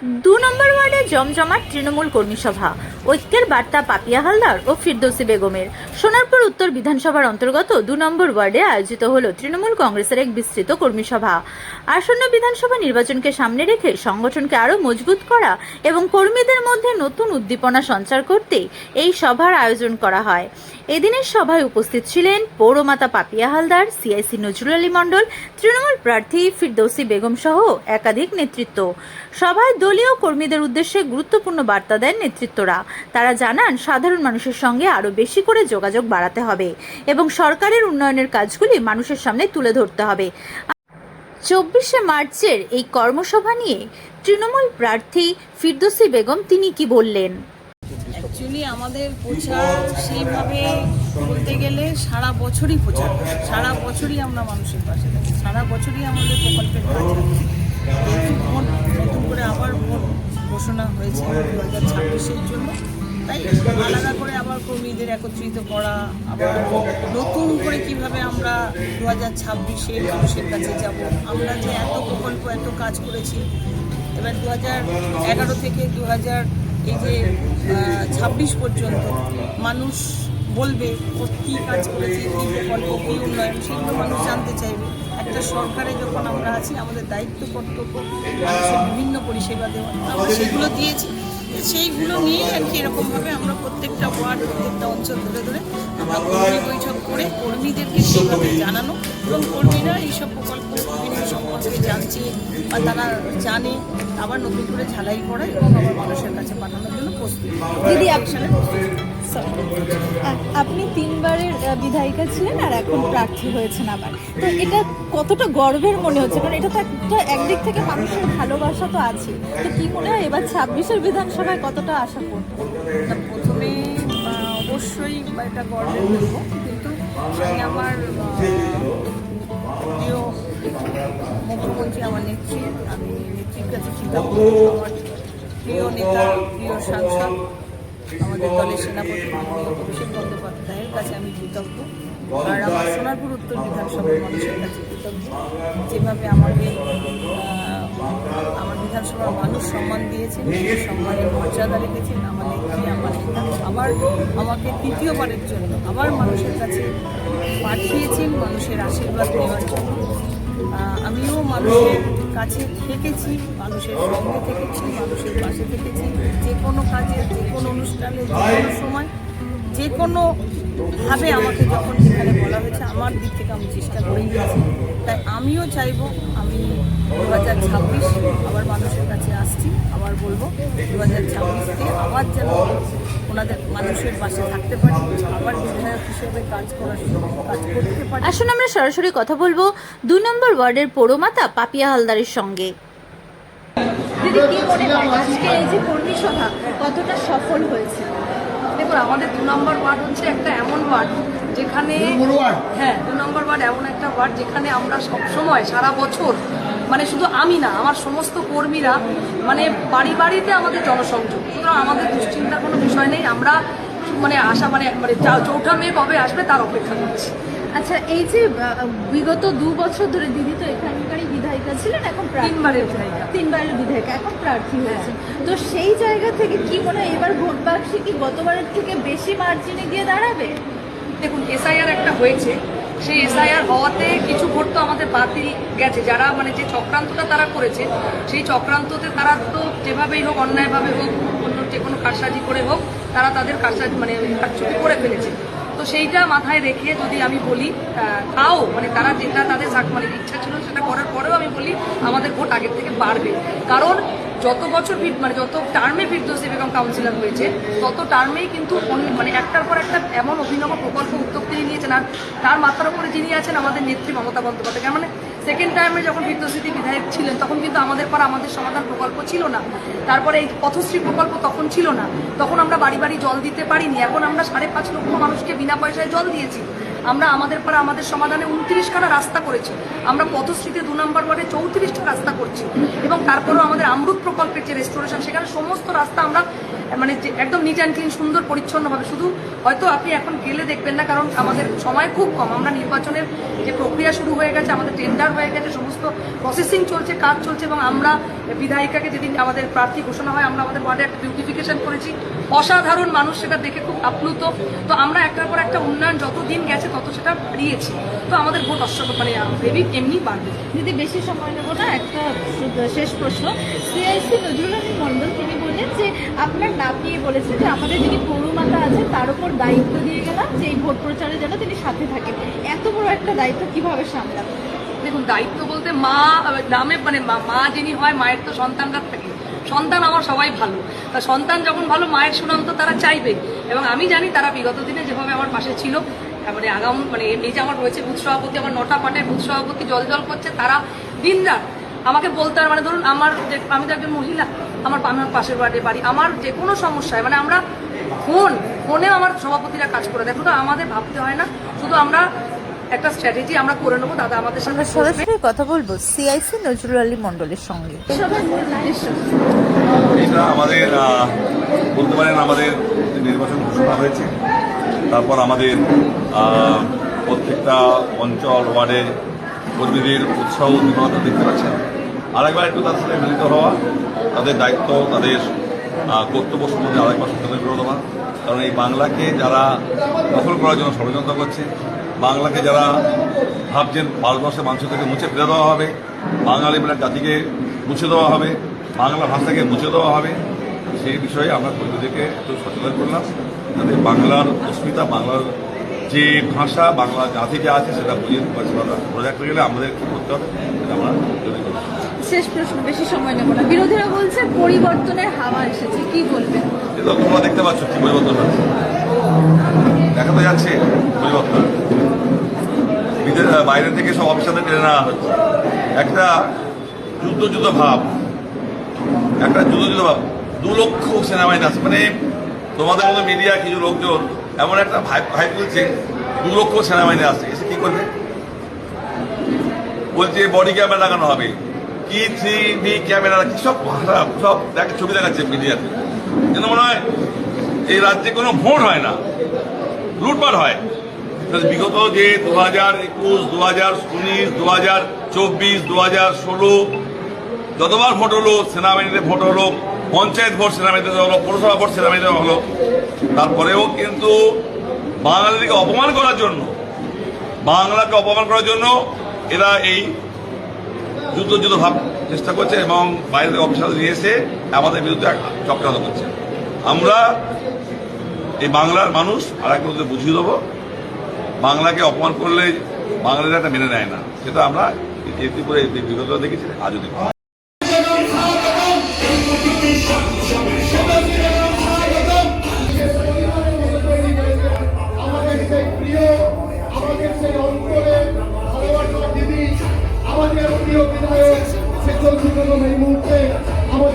দু নম্বর ওয়ার্ডে জমজমাট তৃণমূল কর্মী সভা। ঐক্যের বার্তা পাপিয়া হালদার ও ফিরদৌসী বেগমের। সোনারপুর উত্তর বিধানসভার অন্তর্গত ২ নম্বর ওয়ার্ডে আয়োজিত হল তৃণমূল কংগ্রেসের এক বিস্তৃত কর্মী সভা। আসন্ন বিধানসভা নির্বাচনকে সামনে রেখে সংগঠনকে আরও মজবুত করা এবং কর্মীদের মধ্যে নতুন উদ্দীপনা সঞ্চার করতে এই সভার আয়োজন করা হয়। এদিনের সভায় উপস্থিত ছিলেন পৌরমাতা পাপিয়া হালদার, সিআইসি নজরুল আলী মণ্ডল, তৃণমূল প্রার্থী ফিরদৌসী বেগম সহ একাধিক নেতৃত্ব। সভায় দলীয় কর্মীদের উদ্দেশ্যে গুরুত্বপূর্ণ বার্তা দেন নেতৃত্বরা। তারা জানান, সাধারণ মানুষের সঙ্গে আরও বেশি করে যোগাযোগ বাড়াতে হবে এবং সরকারের উন্নয়নের কাজগুলি মানুষের সামনে তুলে ধরতে হবে। ২৪শে মার্চের এই কর্মসভা নিয়ে তৃণমূল প্রার্থী ফিরদৌসী বেগম তিনি কি বললেন? অ্যাকচুয়ালি আমাদের প্রচার সেইভাবে বলতে গেলে সারা বছরই প্রচার, সারা বছরই আমরা মানুষের পাশে থাকি, সারা বছরই আমাদের প্রকল্পের কাজ হচ্ছে। ভোট নতুন করে আবার ভোট ঘোষণা হয়েছে 2026-এর জন্য, তাই আলাদা করে আবার কর্মীদের একত্রিত করা, আবার নতুন করে কিভাবে আমরা 2026-এ মানুষের কাছে যাব। আমরা যে এত প্রকল্প এত কাজ করেছি, এবার 2011 থেকে 2026 পর্যন্ত মানুষ বলবে কী কাজ করেছে, কী প্রকল্প, কী উন্নয়ন, সেগুলো মানুষ জানতে চাইবে। একটা সরকারে যখন আমরা আছি, আমাদের দায়িত্ব কর্তব্য মানুষের বিভিন্ন পরিষেবা দেওয়া, আমরা সেগুলো দিয়েছি। সেইগুলো নিয়ে আর কি এরকমভাবে আমরা প্রত্যেকটা ওয়ার্ড, প্রত্যেকটা অঞ্চল ধরে ধরে আমরা কর্মী বৈঠক করে কর্মীদেরকে সেইভাবে জানানো এবং কর্মীরা এইসব প্রকল্প বিভিন্ন সম্পর্কে জানছে বা তারা জানে, আবার নতুন করে ঝালাই করা এবং আবার মানুষের কাছে পাঠানোর জন্য প্রস্তুত। দিদি, আপনি ৩বারের বিধায়িকা ছিলেন আর এখন প্রার্থী হয়েছেন আবার, তো এটা কতটা গর্বের মনে হচ্ছে? কারণ এটা তো একটা একদিক থেকে মানুষের ভালোবাসা তো আছে, তো কি মনে হয় এবার ২৬-এর বিধানসভায় কতটা আশা করবো? প্রথমে অবশ্যই এটা গর্বের বলবো, কিন্তু আমি আমার প্রিয় মুখ্যমন্ত্রী, আমার নেত্রী, আমি নেত্রীর কাছে কৃতজ্ঞ। আমার প্রিয় নেতা, প্রিয় সাংসদ, আমাদের দলের সেনাপতি মাননীয় অভিষেক বন্দ্যোপাধ্যায়ের কাছে আমি কৃতজ্ঞ। আর আমার সোনারপুর উত্তর বিধানসভার মানুষের কাছে কৃতজ্ঞ, যেভাবে আমাকে আমার বিধানসভার মানুষ সম্মান দিয়েছেন, সেই সম্মানের মর্যাদা রেখেছেন। আমার নেত্রী, আমার নেতা আবার আমাকে তৃতীয়বারের জন্য আবার মানুষের কাছে পাঠিয়েছেন মানুষের আশীর্বাদ নেওয়ার জন্য। আমিও মানুষের কাছে থেকেছি, মানুষের সঙ্গে থেকেছি, মানুষের পাশে থেকেছি। যে কোনো কাজে, যে কোনো অনুষ্ঠানে, যে কোনো সময়, যে কোনোভাবে আমাকে যখন যেখানে বলা হয়েছে, আমার দিক থেকে আমি চেষ্টা করেই গেছি। তাই আমিও চাইব, আমি 2026 আবার মানুষের কাছে আসছি, আবার বলবো 2026-তে আবার যেন ওনাদের মানুষের পাশে থাকতে পারি, আবার বিধায়ক হিসেবে কাজ করতে পারি। আসুন আমরা সরাসরি কথা বলবো ২ নম্বর ওয়ার্ডের পৌরমাতা পাপিয়া হালদারের সঙ্গে। দিদি, কি মনে হয় আজকে এই যে কর্মী সভা কতটা সফল হয়েছে? দেখুন, আমাদের ২ নম্বর ওয়ার্ড হচ্ছে একটা এমন ওয়ার্ড যেখানে, হ্যাঁ, ২ নম্বর ওয়ার্ড এমন একটা ওয়ার্ড যেখানে আমরা সবসময় সারা বছর, মানে শুধু আমি না, আমার সমস্ত কর্মীরা, মানে বাড়ি বাড়িতে আমাদের জনসংযোগ। সুতরাং আমাদের দুশ্চিন্তার কোনো বিষয় নেই। আমরা মানে আশা মানে চৌঠা মে কবে আসবে তার অপেক্ষা করছি। আচ্ছা, এই যে বিগত ২ বছর ধরে দিদি তো এখানকারই বিধায়িকা ছিলেন, এখন ৩বারের বিধায়িকা, ৩বারের বিধায়িকা, এখন প্রার্থী হয়েছেন, তো সেই জায়গা থেকে কি মনে হয় এবার ভোট বাক্সে কি গতবারের থেকে বেশি মার্জিনে গিয়ে দাঁড়াবে? দেখুন, এসআইআর একটা হয়েছে, সেই এসআইআর হওয়াতে কিছু ভোট তো আমাদের বাতিল গেছে। যারা মানে যে চক্রান্তটা তারা করেছে, সেই চক্রান্ততে তারা তো যেভাবেই হোক, অন্যায়ভাবে হোক, অন্য যে কোনো কারসাজি করে হোক, তারা তাদের কারসাজি মানে কারচুপি করে ফেলেছে। তো সেইটা মাথায় রেখে যদি আমি বলি, তাও মানে তারা যেটা তাদের মানে ইচ্ছা ছিল সেটা করার পরেও আমি বলি আমাদের ভোট আগের থেকে বাড়বে। কারণ যত বছর মানে যত টার্মে ফিরদৌসী বেগম কাউন্সিলর হয়েছে, তত টার্মেই কিন্তু মানে একটার পর একটা এমন অভিনব প্রকল্প উদ্যোগ তিনি নিয়েছেন। আর তার মাথার উপরে যিনি আছেন আমাদের নেত্রী মমতা বন্দ্যোপাধ্যায়। মানে সেকেন্ড টাইমে যখন ফিরদৌসী বিধায়ক ছিলেন, তখন কিন্তু আমাদের পর আমাদের সমাধান প্রকল্প ছিল না। তারপরে এই পথশ্রী প্রকল্প তখন ছিল না, তখন আমরা বাড়ি বাড়ি জল দিতে পারিনি। এখন আমরা ৫.৫ লক্ষ মানুষকে বিনা পয়সায় জল দিয়েছি। আমরা আমাদের পাড়া আমাদের সমাধানে 29খানা রাস্তা করেছি, আমরা পথশ্রীতে 2 নম্বর ওয়ার্ডে 34টা রাস্তা করছি, এবং তারপরেও আমাদের আমরুত প্রকল্পের যে রেস্টোরেশন সেখানে সমস্ত রাস্তা আমরা মানে একদম নিট অ্যান্ড ক্লিন, সুন্দর পরিচ্ছন্নভাবে, শুধু হয়তো আপনি এখন গেলে দেখবেন না, কারণ আমাদের সময় খুব কম। আমরা নির্বাচনের যে প্রক্রিয়া শুরু হয়ে গেছে, আমাদের টেন্ডার হয়ে গেছে, সমস্ত প্রসেসিং চলছে, কাজ চলছে, এবং আমরা বিধায়িকাকে যেদিন আমাদের প্রার্থী ঘোষণা হয় আমরা আমাদের ওয়ার্ডে একটা বিউটিফিকেশন করেছি, অসাধারণ মানুষ সেটা দেখে খুব আপ্লুত। তো আমরা একটার পর একটা উন্নয়ন যত দিন গেছে তত সেটা বাড়িয়েছি। তো আমাদের ভোট মানে এমনি বাড়বে। যদি বেশি সময় নেব না, একটা শেষ প্রশ্ন। সিআইসি নজরুল আলী মণ্ডল তিনি বললেন যে আপনার নাম নিয়ে বলেছেন যে আমাদের যিনি পৌরমাতা আছে তার উপর দায়িত্ব দিয়ে গেলাম যে এই ভোট প্রচারে যেন তিনি সাথে থাকেন। এত বড় একটা দায়িত্ব কিভাবে সামলাবেন? দেখুন, দায়িত্ব বলতে মা নামে মানে মা যিনি হয়, মায়ের তো সন্তানরা থাকে, সন্তান আমার সবাই ভালো, তা সন্তান যখন ভালো মায়ের সুনাম তো তারা চাইবে, এবং আমি জানি তারা বিগত দিনে যেভাবে আমার পাশে ছিল, মানে আগাম মানে এই যে আমার রয়েছে বুথ সভাপতি, আমার 9টা পার্টির বুথ সভাপতি জল করছে, তারা দিনরাত আমাকে বলতে হয়, মানে ধরুন আমি তো একজন মহিলা, আমার পাশের ওয়ার্ডে বাড়ি, আমার যে কোনো সমস্যায় মানে আমরা ফোনে আমার সভাপতিরা কাজ করে দেয়, শুধু আমাদের ভাবতে হয় না, শুধু আমরা একটা স্ট্র্যাটেজি আমরা করে নেবো। দাদা আমাদের সাথে আমরা সরাসরি কথা বলবো সিআইসি নজরুল আলী মণ্ডলের সঙ্গে। এটা আমাদের বলতে পারেন আমাদের নির্বাচন ঘোষণা হয়েছে, তারপর আমাদের প্রত্যেকটা অঞ্চল ওয়ার্ডে কর্মীদের উৎসাহ উদ্দীপনা দেখতে পাচ্ছেন। আরেকবার একটু তার সাথে মিলিত হওয়া, তাদের দায়িত্ব, তাদের কর্তব্য সম্বন্ধে আরেকবার সচেতন করে দেওয়া। কারণ এই বাংলাকে যারা দখল করার জন্য ষড়যন্ত্র করছে, বাংলাকে যারা ভাবছেন ভারতবর্ষের মানুষ থেকে মুছে ফেলে দেওয়া হবে, বাঙালি বলে জাতিকে মুছে দেওয়া হবে, বাংলা ভাষাকে মুছে দেওয়া হবে, সেই বিষয়ে আমরা কর্মীদেরকে একটু সচেতন করলাম, যাতে বাংলার অস্মিতা, বাংলার যে ভাষা, বাংলা জাতি যা আছে সেটা বুঝে বজায় রাখতে গেলে আমাদের কী করতে হবে সেটা আমরা তৈরি করতে হবে। শেষ প্রশ্ন, বেশি সময় নেব না। বিরোধীরা বলছে পরিবর্তনের হাওয়া এসেছে, কি বলবেন? এটা তোমরা দেখতে পাচ্ছ কি পরিবর্তন হচ্ছে, দেখা তো যাচ্ছে পরিবর্তন। বাইরে থেকে সব অফিসারদের টেনে নেওয়া হচ্ছে, একটা যুদ্ধ ভাব, 2 লক্ষ সেনাবাহিনী আছে, মানে তোমাদের মতো মিডিয়া কিছু লোকজন এমন একটা ভাই বলছে 2 লক্ষ সেনাবাহিনী আছে, এসে কি করবে? বলছে বডি ক্যামেরা লাগানো হবে, কি 3D ক্যামেরা, কি সব সব ছবি দেখাচ্ছে মিডিয়াতে, যেন মনে হয় এই রাজ্যে কোনো ভোট হয় না, লুটপাট হয়। বিগত যে 2021, 2019, 2024, 2016 যতবার ভোট হলো সেনাবাহিনীতে ভোট হলো, পঞ্চায়েত ভোট সেনাবাহিনীতে হলো, পৌরসভা ভোট সেনাবাহিনীতে হলো, তারপরেও কিন্তু বাঙালিকে অপমান করার জন্য, বাংলাকে অপমান করার জন্য এরা এই যুদ্ধ ভাব চেষ্টা করছে, এবং বাইরে থেকে অফিসার নিয়ে এসে আমাদের বিরুদ্ধে চক্রান্ত করছে। আমরা এই বাংলার মানুষ আর একজনকে বুঝিয়ে দেবো, বাংলাকে অপমান করলে বাঙালিরা একটা মেনে নেয় না, সেটা আমরা ইতিপূর্বে বিগত দেখেছি, আজও দেখি।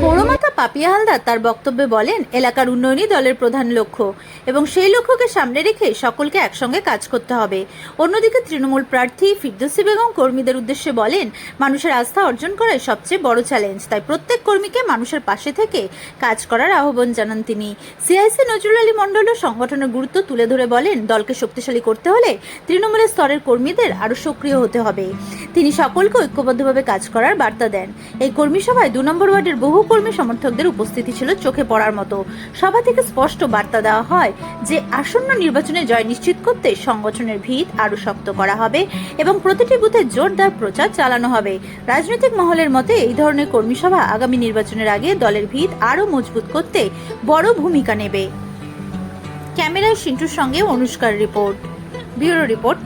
পৌরমাতা পাপিয়া হালদার তার বক্তব্যে বলেন, এলাকার উন্নয়নই দলের প্রধান লক্ষ্য এবং সেই লক্ষ্যকে সামনে রেখে সকলকে একসঙ্গে কাজ করতে হবে। অন্যদিকে তৃণমূল প্রার্থী ফিরদৌসী বেগম কর্মীদের উদ্দেশ্যে বলেন, মানুষের আস্থা অর্জন করাই সবচেয়ে বড় চ্যালেঞ্জ, তাই প্রত্যেক কর্মীকে মানুষের পাশে থেকে কাজ করার আহ্বান জানান তিনি। সিআইসি নজরুল আলী মণ্ডলও সংগঠনের গুরুত্ব তুলে ধরে বলেন, দলকে শক্তিশালী করতে হলে তৃণমূলের স্তরের কর্মীদের আরও সক্রিয় হতে হবে। তিনি সকলকে ঐক্যবদ্ধভাবে কাজ করার বার্তা দেন। এই কর্মী সভায় 2 নম্বর ওয়ার্ডের বহু কর্মী সমর্থকদের উপস্থিতি ছিল চোখে পড়ার মতো। সভা থেকে স্পষ্ট বার্তা দেওয়া হয় যে আসন্ন নির্বাচনে জয় নিশ্চিত করতে সংগঠনের ভিত আরো শক্ত করা হবে এবং প্রতিটি বুথে জোরদার প্রচার চালানো হবে। রাজনৈতিক মহলের মতে এই ধরনের কর্মী সভা আগামী নির্বাচনের আগে দলের ভিত আরো মজবুত করতে বড় ভূমিকা নেবে। ক্যামেরায় সিন্টুর সঙ্গে অনুষ্কার রিপোর্ট, ব্যুরো রিপোর্ট।